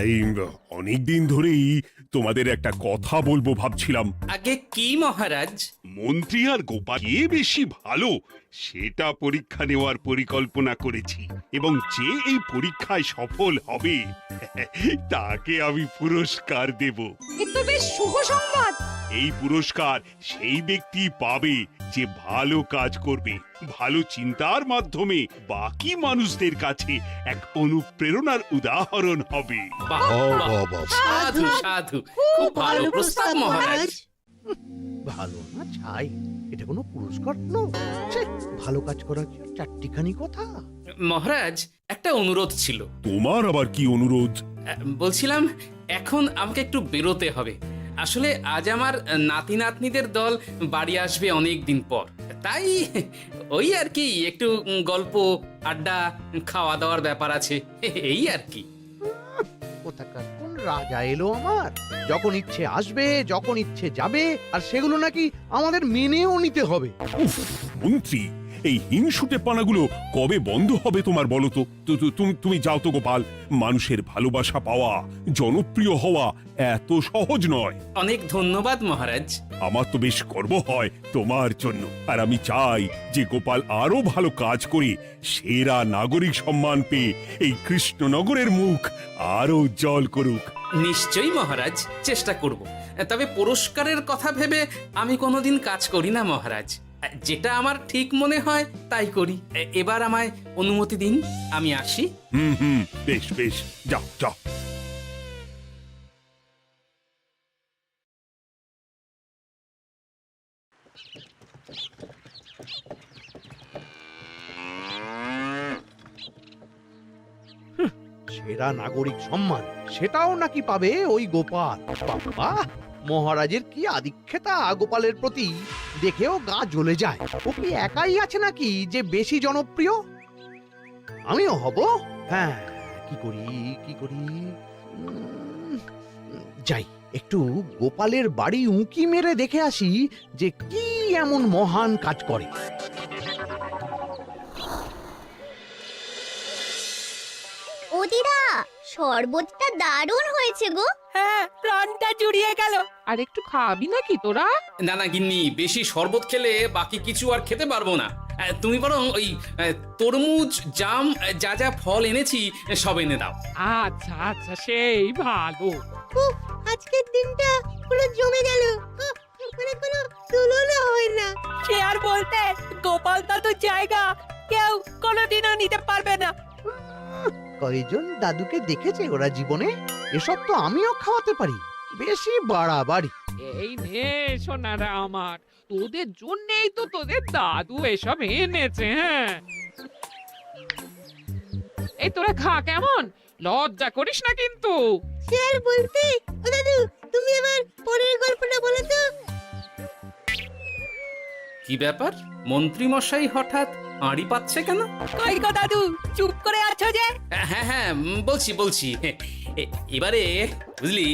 এই অনেকদিন ধরেই তোমাদের একটা কথা বলবো ভাবছিলাম। আগে কি মহারাজ? মন্ত্রী আর গোপাল কে বেশি ভালো সেটা পরীক্ষা নেওয়ার পরিকল্পনা করেছি, এবং যে এই পরীক্ষায় সফল হবে তাকে আমি পুরস্কার দেব। এ তো বেশ শুভ সংবাদ। এই পুরস্কার সেই ব্যক্তি পাবে যে ভালো কাজ করবে, ভালো চিন্তার মাধ্যমে বাকি মানুষদের কাছে এক অনুপ্রেরণার উদাহরণ হবে। বাহ, বাহ, সাধু সাধু, খুব ভালো প্রস্তাব মহারাজ। ভালো না ছাই, এটা কোনো পুরস্কার নয়। ছে, ভালো কাজ করার কি চারটিখানি কথা? মহারাজ, একটা অনুরোধ ছিল। তোমার আবার কি অনুরোধ? বলছিলাম এখন আমাকে একটু বেরোতে হবে। আসলে আজ আমার নাতি নাতনিদের দল বাড়ি আসবে অনেক দিন পর, তাই ওই আর কি একটু গল্প আড্ডা খাওয়া দাওয়ার ব্যাপার আছে, এই আর কি। কোথাকার কোন রাজা এলো আমার? যখন ইচ্ছে আসবে, যখন ইচ্ছে যাবে, আর সেগুলো নাকি আমাদের মেনেও নিতে হবে। উফ, মন্ত্রী, এই হিংসুটে পানাগুলো কবে বন্ধ হবে তোমার বলো তো? তুমি যাও তো গোপাল। মানুষের ভালোবাসা পাওয়া, জনপ্রিয় হওয়া এত সহজ নয়। অনেক ধন্যবাদ মহারাজ। আমার তো বেশ গর্ব হয় তোমার জন্য, আর আমি চাই যে গোপাল আরো ভালো কাজ করে সেরা নাগরিক সম্মান পেয়ে এই কৃষ্ণনগরের মুখ আরো উজ্জ্বল করুক। নিশ্চয়ই মহারাজ, চেষ্টা করব। তবে পুরস্কারের কথা ভেবে আমি কোনোদিন কাজ করি না মহারাজ। যেটা আমার ঠিক মনে হয় তাই করি। এবার আমায় অনুমতি দিন, আমি আসি। হুম, বেশ বেশ, যাও যাও। সেরা নাগরিক সম্মান সেটাও নাকি পাবে ওই গোপাল। বাবা, মহারাজের কি আদিক্ষেতা গোপালের প্রতি, দেখেও গা জ্বলে যায়। ও কি একাই আছে নাকি যে বেশি জনপ্রিয়? আমিও হব। হ্যাঁ, কি করি কি করি? যাই, একটু গোপালের বাড়ি উঁকি মেরে দেখে আসি যে কি এমন মহান কাজ করে। ও দিদা, শরবতটা দারুণ হয়েছে গো। হ্যাঁ, প্রাণটা জুড়িয়ে গেল। আর একটু খাবি নাকি তোরা? না না গিন্নি, বেশি শরবত খেলে বাকি কিছু আর খেতে পারবো না। তুমি বরং ওই তরমুজ, জাম, যা যা ফল এনেছি সব এনে দাও। আচ্ছা আচ্ছা, সেই ভালো। উফ, আজকের দিনটা পুরো জমে গেল। মানে কোনো তুলনা হয় না। সে আর বলতে, গোপাল দাদুর জায়গা কেউ কোনোদিনও নিতে পারবে না। কয়জন দাদুকে দেখেছে ওরা জীবনে? এসব তো আমিও খাওয়াতে পারি। বেশি বাড়াবাড়ি। এই নে সোনারা আমার, তোদের জন্যই তো তোদের দাদু এসব এনেছে। হ্যাঁ, এই তোরা খা, কেমন? লজ্জা করিস না কিন্তু। সে আর বলতে, ও দাদু, তুমি এবার পরের গল্পটা বলো তো। কি ব্যাপার, মন্ত্রী মশাই হঠাৎ আড়ি পাচ্ছে কেন? কই গো দাদু, চুপ করে আছো যে? হ্যাঁ হ্যাঁ, বলছি। এবারে বুঝলি,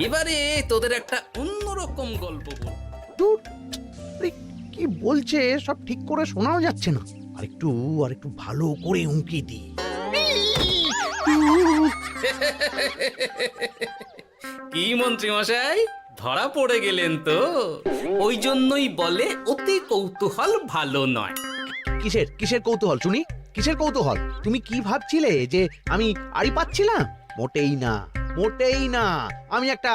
এবারে তোদের একটা অন্যরকম গল্প বল। দূর, আরে কি বলছে সব ঠিক করে শোনাও যাচ্ছে না। আর একটু ভালো করে উঁকি দি। কি মন্ত্রী মশাই, ধরা পড়ে গেলেন তো? ওই জন্যই বলে অতি কৌতূহল ভালো নয়। কিসের কিসের কৌতূহল শুনি? কিসের কৌতূহল? তুমি কি ভাবছিলে যে আমি আড়ি পাচ্ছিলাম? মোটেই না, মোটেই না। আমি একটা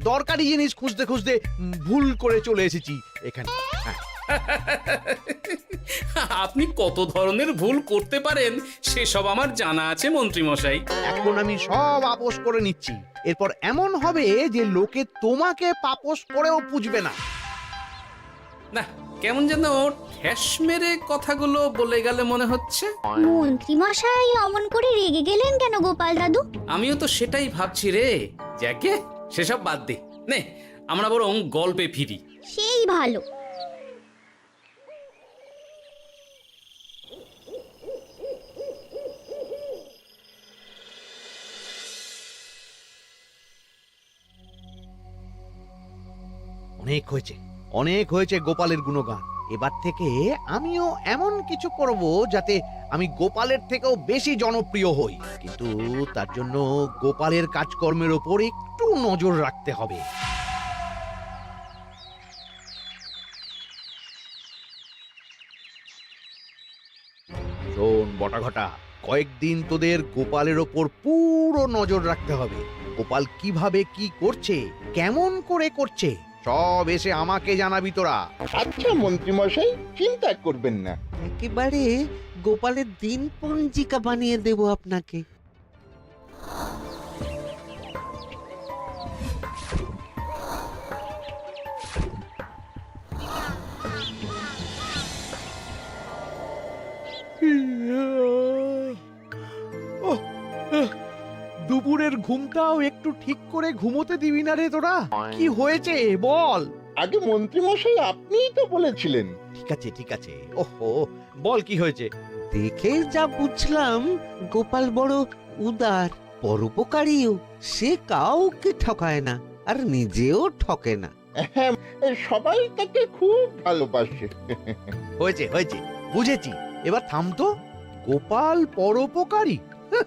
দরকারি জিনিস খুঁজতে খুঁজতে ভুল করে চলে এসেছি এখানে। হ্যাঁ, আপনি কত ধরনের ভুল করতে পারেন সেসব আমার জানা আছে মন্ত্রী মশাই। এখন আমি সব আপোষ করে নিচ্ছি। এরপর এমন হবে যে লোকে তোমাকে পাপোশ করেও পুজবে না। না, কেমন যেন ঠেস মেরে কথাগুলো বলে গেলে মনে হচ্ছে। মন্ত্রী মশাই অমন করে রেগে গেলেন কেন গোপাল দাদু? আমিও তো সেটাই ভাবছি রে। যাকে সেসব বাদ দে, নে আমরা বরং গল্পে ফিরি। সেই ভালো। অনেক হয়েছে, অনেক হয়েছে গোপালের গুণগান। এবার থেকে আমিও এমন কিছু করব যাতে আমি গোপালের থেকেও বেশি জনপ্রিয় হই, কিন্তু তার জন্য গোপালের কাজকর্মের ওপর একটু নজর রাখতে হবে। শোন বটাঘটা, কয়েকদিন তোদের গোপালের ওপর পুরো নজর রাখতে হবে। গোপাল কিভাবে কি করছে, কেমন করে করছে, সব এসে আমাকে জানাবি তোরা। আচ্ছা মন্ত্রীমশাই, চিন্তা করবেন না। একেবারে গোপালের দিন পঞ্জিকা বানিয়ে দেব আপনাকে। ওহ, দুপুরের ঘুমটাও একটু ঠিক করে ঘুমোতে দিবি না রে তোরা? কি হয়েছে বল। আগে মন্ত্রীমশাই আপনিই তো বলেছিলেন। ঠিক আছে ঠিক আছে, ওহো বল কি হয়েছে। দেখে যা বুঝলাম গোপাল বড় উদার, পরোপকারীও। সে কাউকে ঠকায় না, আর নিজেও ঠকে না। হ্যাঁ, সবাই তাকে খুব ভালোবাসে। হয়েছে হয়েছে, বুঝেছি। এবার থাম তো। গোপাল পরোপকারী? হাহ,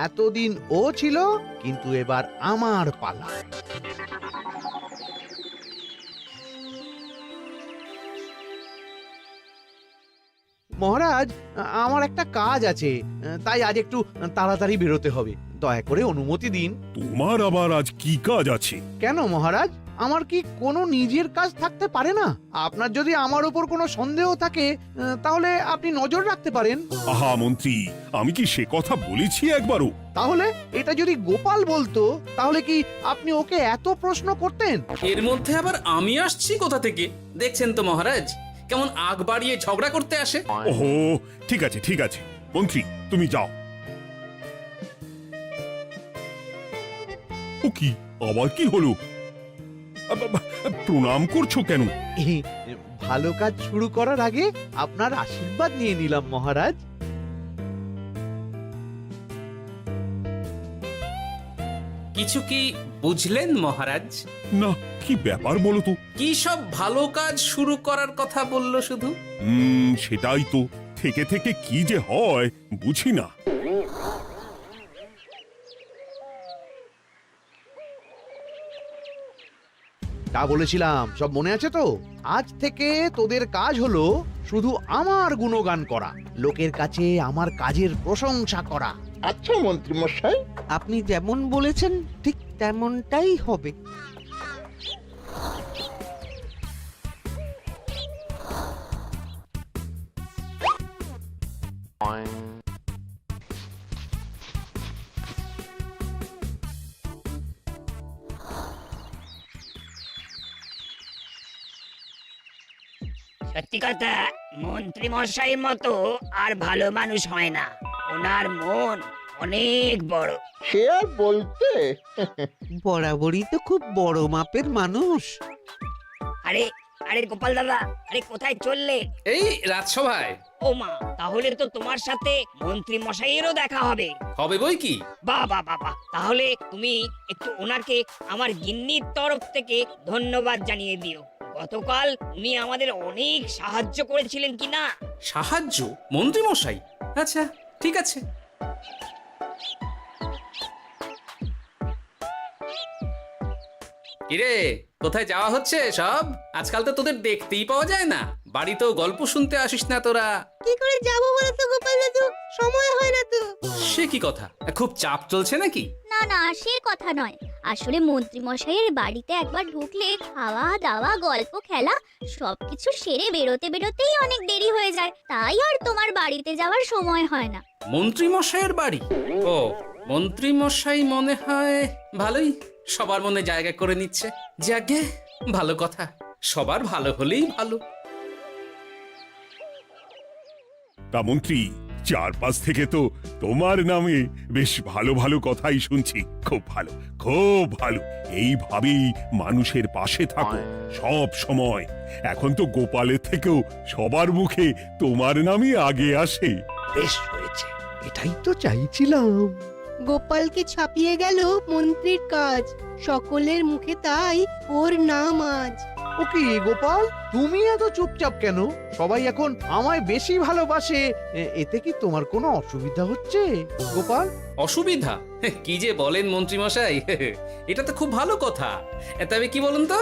এতদিন ও ছিল, কিন্তু এবার আমার পালা। মহারাজ, আমার একটা কাজ আছে, তাই আজ একটু তাড়াতাড়ি বেরোতে হবে। দয়া করে অনুমতি দিন। তোমার আবার আজ কি কাজ আছে? কেন মহারাজ, আমার কি কোনো নিজের কাজ থাকতে পারে না? আপনার যদি আমার উপর কোনো সন্দেহ থাকে, তাহলে আপনি নজর রাখতে পারেন। আহা মন্ত্রী, আমি কি সে কথা বলেছি একবারও? তাহলে এটা যদি গোপাল বলতো, তাহলে কি আপনি ওকে এত প্রশ্ন করতেন? এর মধ্যে আবার আমি আসছি কোথা থেকে? দেখছেন তো মহারাজ, কেমন আগ বাড়িয়ে ঝগড়া করতে আসে। ওহো, ঠিক আছে ঠিক আছে, মন্ত্রী তুমি যাও। ও কি, আবার কি হলো? প্রণাম করছো কেন? ভালো কাজ শুরু করার আগে আপনার আশীর্বাদ নিয়ে নিলাম মহারাজ। কিছু কি বুঝলেন মহারাজ? না, কি ব্যাপার বলো তো? কি সব ভালো কাজ শুরু করার কথা বললো শুধু? সেটাই তো, থেকে থেকে কি যে হয় বুঝি না। তা বলেছিলাম, সব মনে আছে তো? আজ থেকে তোদের কাজ হলো শুধু আমার গুণগান করা, লোকের কাছে আমার কাজের প্রশংসা করা। আচ্ছা মন্ত্রীমশাই। আপনি যেমন বলেছেন ঠিক তেমনটাই হবে। সত্যি কথা, মন্ত্রী মশাইয়ের মতো আর ভালো মানুষ হয় না। ওনার মন অনেক বড়। সে আর বলতে। বরাবরই তো খুব বড় মাপের মানুষ। আরে আরে গোপাল দাদা, আরে কোথায় চললে? এই রাজসভায়। ও মা, তাহলে তো তোমার সাথে মন্ত্রী মশাইয়েরও দেখা হবে। হবে বই কি? বাহ বাহ বাহ বাহ, তাহলে তুমি একটু ওনাকে আমার গিন্নির তরফ থেকে ধন্যবাদ জানিয়ে দিও। গতকাল উনি আমাদের অনেক সাহায্য করেছিলেন কিনা। সাহায্য? মন্ত্রী মশাই? আচ্ছা ঠিক আছে। কিরে, কোথায় যাওয়া হচ্ছে সব? আজকাল তো তোদের দেখতেই পাওয়া যায় না, বাড়িতেও গল্প শুনতে আসিস না তোরা। কি করে যাবো বলো তো গোপাল দাদু, সময় হয় না তো। সে কি কথা, খুব চাপ চলছে নাকি? না না, সে কথা নয়। আসলে মন্ত্রী মশাইয়ের বাড়িতে একবার ঢুকলে খাওয়া দাওয়া গল্প খেলা সবকিছু সেরে বেরোতে বেরোতেই অনেক দেরি হয়ে যায়, তাই আর তোমার বাড়িতে যাওয়ার সময় হয় না। মন্ত্রী মশাইয়ের বাড়ি? ও, মন্ত্রী মশাই মনে হয় ভালোই সবার মনে জায়গা করে নিচ্ছে। যাকে ভালো কথা, সবার ভালো হলেই ভালো। তা মন্ত্রী, চারপাশ থেকে তো তোমার নামে বেশ ভালো ভালো কথাই শুনছি। খুব ভালো, খুব ভালো। এইভাবেই মানুষের পাশে থাকো সব সময়। এখন তো গোপালের থেকেও সবার মুখে তোমার নামই আগে আসে। বেশ হয়েছে, এটাই তো চাইছিলাম। গোপালকে ছাপিয়ে গেল মন্ত্রীর কাজ, সকলের মুখে তাই ওর নাম আজ। ও কি গোপাল, তুমি এত চুপচাপ কেন? সবাই এখন আমায় বেশি ভালোবাসে, এতে কি তোমার কোনো অসুবিধা হচ্ছে গোপাল? অসুবিধা? কি যে বলেন মন্ত্রীমশাই, এটা তো খুব ভালো কথা। তবে কি বলুন তো,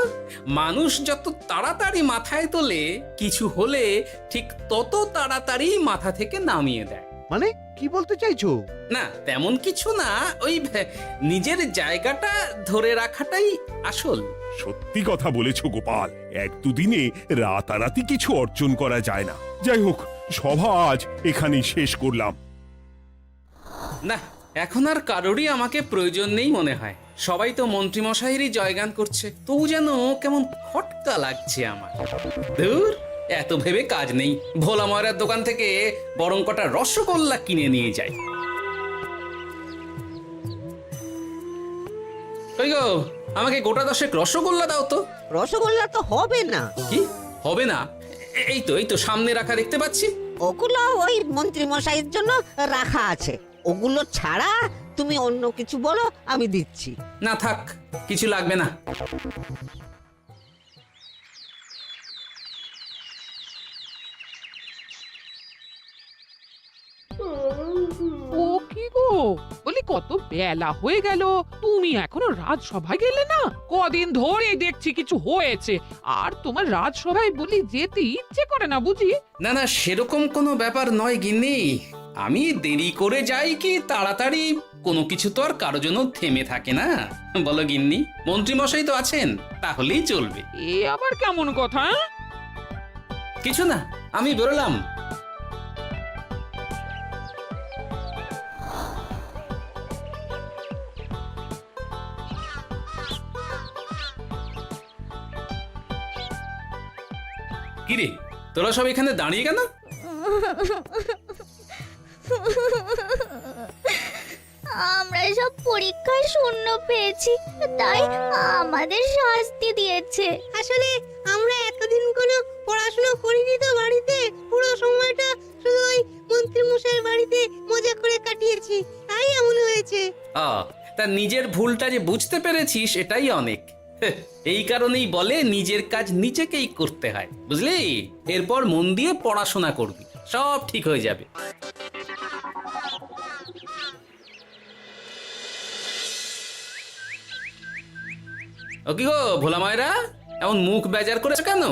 মানুষ যত তাড়াতাড়ি মাথায় তোলে, কিছু হলে ঠিক তত তাড়াতাড়ি মাথা থেকে নামিয়ে দেয়। মানে কি বলতে চাইছো? না তেমন কিছু না, ওই নিজের জায়গাটা ধরে রাখাটাই আসল। সত্যি কথা বলেছো গোপাল, এক দুদিনে রাতারাতি কিছু অর্জন করা যায় না। যাই হোক, সভা আজ এখানেই শেষ করলাম। না, এখন আর কারোরই আমাকে প্রয়োজন নেই মনে হয়। সবাই তো মন্ত্রীমশাইয়েরই জয়গান করছে, তবু যেন কেমন খটকা লাগছে আমার। ধুর, এত ভেবে কাজ নেই, ভোলা ময়রার দোকান থেকে বরং কটা রসগোল্লা কিনে নিয়ে যাই। ওই গো, আমাকে গোটা 10 রসগোল্লা দাও তো। রসগোল্লা তো হবে না। কি হবে না? এই তো সামনে রাখা দেখতে পাচ্ছি। ওগুলো ওই মন্ত্রী মশাইয়ের জন্য রাখা আছে। ওগুলো ছাড়া তুমি অন্য কিছু বলো, আমি দিচ্ছি। না থাক, কিছু লাগবে না। ও কি গো, বলি কত বেলা হয়ে গেল, তুমি এখনো রাজসভায় গেলে না? কদিন ধরে দেখছি কিছু হয়েছে, আর তোমার রাজসভায় বলি যেতে ইচ্ছে করে না বুঝি? না না, সেরকম কোনো ব্যাপার নয় গিন্নি। আমি দেরি করে যাই কি তাড়াতাড়ি, কোনো কিছু তো আর কারো জন্য থেমে থাকে না। বলো গিন্নি, মন্ত্রীমশাই তো আছেন, তাহলেই চলবে। এ আবার কেমন কথা? কিছু না, আমি বেরোলাম। কিরে, তোরা সব এখানে দাঁড়িয়ে কেন? আমরা সব পরীক্ষায় শূন্য পেয়েছি, তাই আমাদের শাস্তি দিয়েছে। আসলে আমরা এতদিন কোনো পড়াশোনা করিনি তো বাড়িতে, পুরো সময়টা শুধু ওই মন্ত্রী মশাইয়ের বাড়িতে মজা করে কাটিয়েছি, তাই এমন হয়েছে। তা নিজের ভুলটা যে বুঝতে পেরেছিস, এটাই অনেক। এই কারণেই বলে নিজের কাজ নিজেকেই করতে হয়, বুঝলি? এরপর মন দিয়ে পড়াশোনা করবি, সব ঠিক হয়ে যাবে। ও কি গো ভোলা ময়রা, এমন মুখ বেজার করেছো কেন?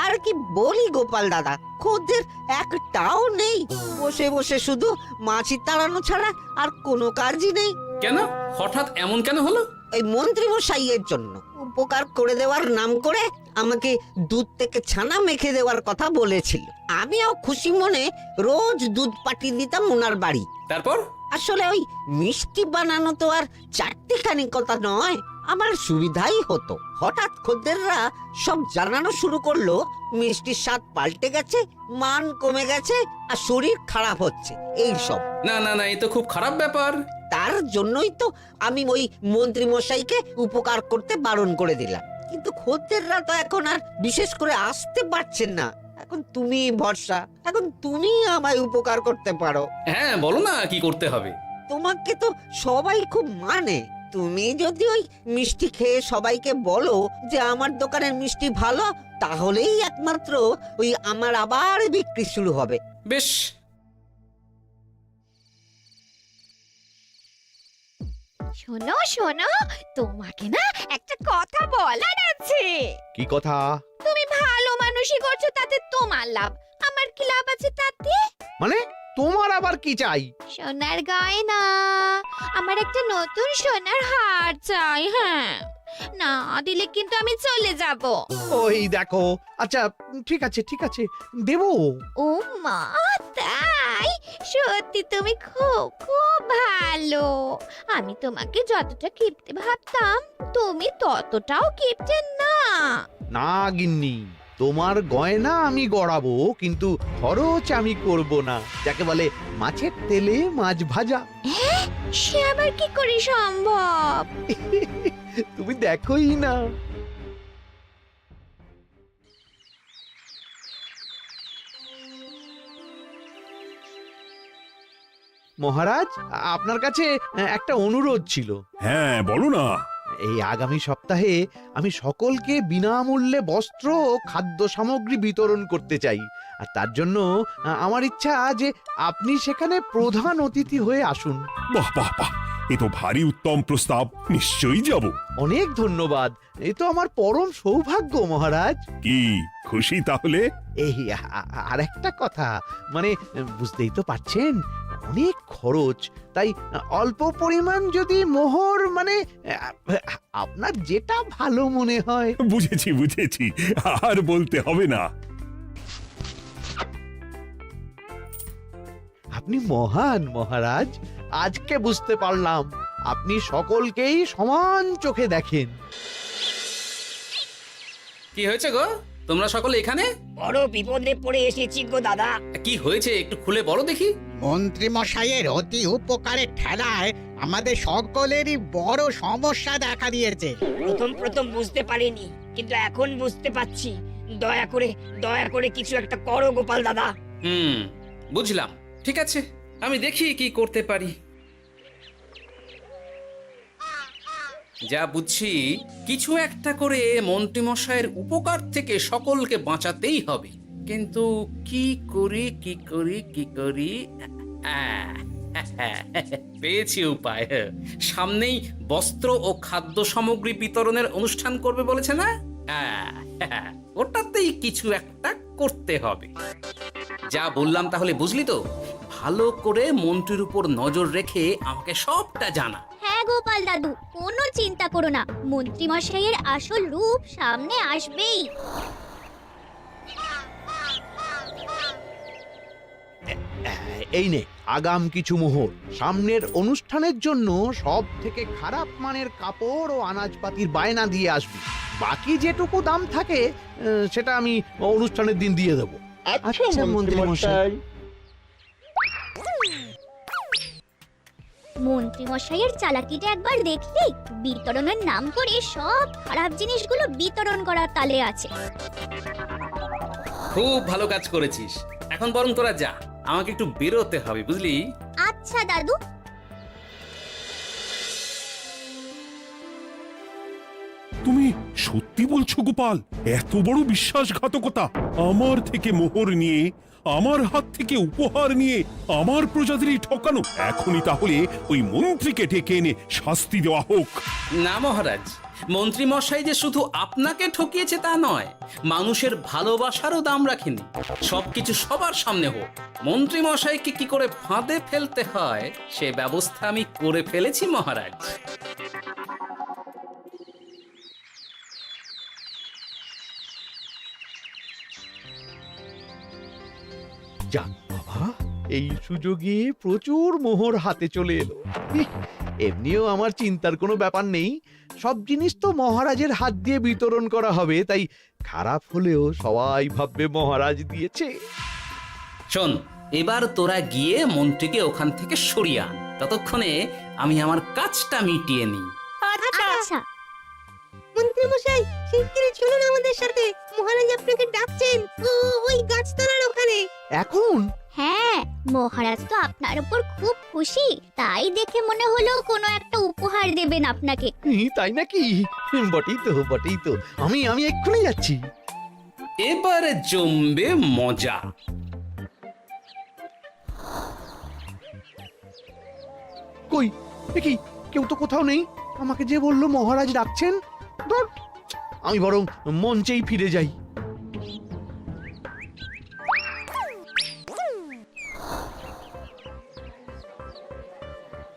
আর কি বলি গোপাল দাদা, খদ্দের একটাও নেই। বসে বসে শুধু মাছি তাড়ানো ছাড়া আর কোনো কাজই নেই। কেন, হঠাৎ এমন কেন হলো? এই মন্ত্রী মশাইয়ের জন্য উপকার করে দেওয়ার নাম করে আমাকে দুধ থেকে ছানা মেখে দেওয়ার কথা বলেছিল। আমিও খুশি মনে রোজ দুধ পাঠিয়ে দিতাম ওনার বাড়ি। তারপর? আসলে ওই মিষ্টি বানানো তো আর চারটিখানি কথা নয়, আমার সুবিধাই হতো। হঠাৎ খদ্দেররা সব জানানো শুরু করলো মিষ্টির স্বাদ পাল্টে গেছে, মান কমে গেছে, আর শরীর খারাপ হচ্ছে, এই সব। না না না, এ তো খুব খারাপ ব্যাপার। তার জন্যই তো আমি ওই মন্ত্রী মশাইকে উপকার করতে বারণ করে দিলাম। কিন্তু খদ্দেররা তো এখন আর বিশেষ করে আসতে পারছেন না। এখন তুমি ভরসা, এখন তুমি আমায় উপকার করতে পারো। হ্যাঁ বলো না, কি করতে হবে? তোমাকে তো সবাই খুব মানে। তুমি যদি ওই মিষ্টি খেয়ে সবাইকে বলো যে আমার দোকানের মিষ্টি ভালো, তাহলেই একমাত্র ওই আমার আবার বিক্রি শুরু হবে। বেশ। শোনো শোনো, তোমাকে না একটা কথা বলার আছে। কি কথা? তুমি ভালো মানুষই করছো, তাতে তোমার লাভ, আমার কি লাভ আছে তাতে? মানে তোমার আবার কি চাই? সোনার গয়না, আমার একটা নতুন সোনার হার চাই। হ্যাঁ, না দিলে কিন্তু আমি চলে যাব। ওই দেখো, আচ্ছা ঠিক আছে ঠিক আছে, দেবো। ও মা, তাই? সত্যি তুমি খুব খুব ভালো। আমি তোমাকে যতটা কিপটে ভাবতাম, তুমি ততটাও কিপটে না। না গিন্নি, তোমার গয়না আমি গড়াবো, কিন্তু খরচ আমি করব না। যাকে বলে মাছের তেলে মাছ ভাজা। সে আবার কি করে সম্ভব? তুমি দেখোই না। মহারাজ, আপনার কাছে একটা অনুরোধ ছিল। হ্যাঁ বলো না। এই আগামী সপ্তাহে আমি সকলকে বিনামূল্যে বস্ত্র ও খাদ্য সামগ্রী বিতরণ করতে চাই। আর তার জন্য আমার ইচ্ছা যে আপনি সেখানে প্রধান অতিথি হয়ে আসুন। বাহ বাহ বাহ, এ তো ভারী উত্তম প্রস্তাব, নিশ্চয়ই যাব। অনেক ধন্যবাদ, এ তো আমার পরম সৌভাগ্য মহারাজ। কি খুশি তাহলে? এই আর একটা কথা, মানে বুঝতেই তো পারছেন অনেক খরচ, তাই অল্প পরিমাণ যদি মোহর, মানে আপনার যেটা ভালো মনে হয়। বুঝেছি বুঝেছি, আর বলতে হবে না। আপনি মহান মহারাজ, আজকে বুঝতে পারলাম আপনি সকলকেই সমান চোখে দেখেন। কি হয়েছে গো, তোমরা সকলে এখানে? বড় বিপদে পড়ে এসেছি গো দাদা। কি হয়েছে একটু খুলে বলো দেখি। মন্ত্রী মশাইয়ের অতি উপকারের ঠেলায় আমাদের সকলেরই বড় সমস্যা দেখা দিয়েছে। প্রথম বুঝতে পারিনি, কিন্তু এখন বুঝতে পারছি। দয়া করে কিছু একটা করো গোপাল দাদা। বুঝলাম, ঠিক আছে, আমি দেখি কি করতে পারি। যা বুঝছি, কিছু একটা করে মন্ত্রীমশাইয়ের উপকার থেকে সকলকে বাঁচাতেই হবে। কিন্তু কি করি পেয়েছি উপায়। সামনেই বস্ত্র ও খাদ্য সামগ্রী বিতরণের অনুষ্ঠান করবে বলেছে না? ওটাতেই কিছু একটা করতে হবে। যা বললাম তাহলে বুঝলি তো? ভালো করে মন্ত্রীর উপর নজর রেখে আমাকে সবটা জানা। হ্যাঁ গোপাল দাদু, কোনো চিন্তা করো না, মন্ত্রী মশাইয়ের আসল রূপ সামনে আসবেই। এই নে আগাম কিছু মোহর। সামনের অনুষ্ঠানের জন্য সব থেকে খারাপ মানের কাপড় ও আনাজপাতির বায়না দিয়ে আসবি। বাকি যেটুকু দাম থাকে সেটা আমি অনুষ্ঠানের দিন দিয়ে দেবো। আচ্ছা মন্ত্রী মশাই। মন্ত্রী মশাইয়ের চালাকিটা একবার দেখলি? বিতরণের নাম করে সব খারাপ জিনিসগুলো বিতরণ করার তালে আছে। খুব ভালো কাজ করেছিস। এখন বরং তোরা যা, আমাকে একটু বেরোতে হবে, বুঝলি? আচ্ছা দাদু। তুমি সত্যি বলছো গোপাল? এত বড় বিশ্বাসঘাতকতা! আমার থেকে মোহর নিয়ে, আমার হাত থেকে উপহার নিয়ে আমার প্রজাদেরই ঠকানো। এখনই তাহলে ওই মন্ত্রীকে ডেকে এনে শাস্তি দেওয়া হোক। না মহারাজ, মন্ত্রী মশাই যে শুধু আপনাকে ঠকিয়েছে তা নয়, মানুষের ভালোবাসারও দাম রাখেনি। সবকিছু সবার সামনে হোক। মন্ত্রী মশাইকে কি করে ফাঁদে ফেলতে হয় সে ব্যবস্থা আমি করে ফেলেছি মহারাজ। যাক বাবা, এই সুযোগে প্রচুর মোহর হাতে চলে এলো। এমনিও আমার চিন্তার কোনো ব্যাপার নেই, সব জিনিস তো মহারাজের হাত দিয়ে বিতরণ করা হবে, তাই খারাপ হলেও সবাই ভাববে মহারাজ দিয়েছে। শোন, এবার তোরা গিয়ে মন্ত্রীকে ওখান থেকে সরিয়ে আন। ততক্ষণে আমি আমার কাজটা মিটিয়ে নিই। আচ্ছা। মন্ত্রী মশাই, শিগগিরই চলুন আমাদের সাথে, মহারাজ আপনাকে ডাকছেন ওই গাছতলার ওখানে। এখন? হ্যাঁ, মহারাজ তো আপনার উপর খুব খুশি, তাই দেখে মনে হলো কোনো একটা উপহার দেবেন আপনাকে। তাই নাকি? বটেই তো, আমি এক্ষুনি যাচ্ছি। এবারে জমবে মজা। কই দেখি কেউ তো কোথাও নেই। আমাকে যে বললো মহারাজ ডাকছেন, ধর আমি বরং মঞ্চেই ফিরে যাই।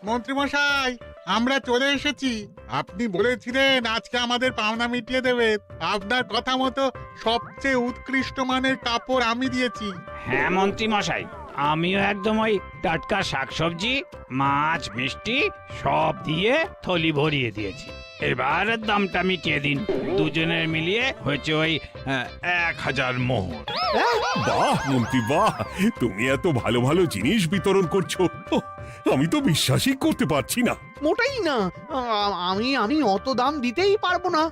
মন্ত্রী মশাই, আমরা চলে এসেছি। আপনি বলেছিলেন আজকে আমাদের পাওনা মিটিয়ে দেবে। আপনার কথা মতো সবচেয়ে উৎকৃষ্ট মানের কাপড় আমি দিয়েছি। হ্যাঁ মন্ত্রী মশাই, আমিও একদম ওই টাটকা শাকসবজি, মাছ, মিষ্টি সব দিয়ে থলি ভরিয়ে দিয়েছি। এবার দামটা মিটিয়ে দিন। দুজনের মিলিয়ে হয়েছে ওই 1000 মোহর। বাহ মন্ত্রী বাহ, তুমি এত ভালো ভালো জিনিস বিতরণ করছো, ওহ, আমি তো বিশ্বাসই করতে পারছি না। মোটাই না, আমি অত দাম দিতেই পারবো না।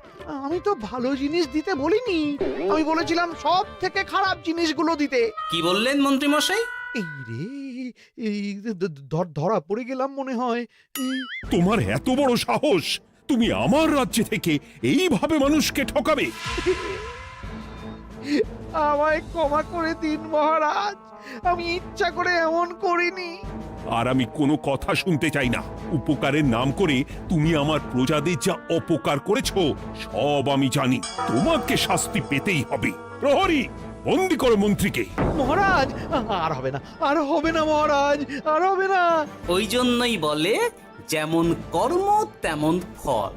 আমি তো ভালো জিনিস দিতে বলিনি, আমি বলেছিলাম সব থেকে খারাপ জিনিসগুলো দিতে। কি বললেন মন্ত্রী মশাই? এই রে, এই ধরা পড়ে গেলাম মনে হয়। তোমার এত বড় সাহস! তুমি আমার রাজ্যে থেকে এইভাবে মানুষকে ঠকাবে? আমায় ক্ষমা করে দিন মহারাজ, আমি ইচ্ছা করে এমন করিনি। আর আমি কোনো কথা শুনতে চাই না। উপকারের নাম করে তুমি আমার প্রজাদের যা অপকার করেছো সব আমি জানি। তোমাকে শাস্তি পেতেই হবে। প্রহরী, বন্দি করো মন্ত্রীকে। মহারাজ, আর হবে না, আর হবে না মহারাজ, আর হবে না। ওই জন্যই বলে যেমন কর্ম তেমন ফল।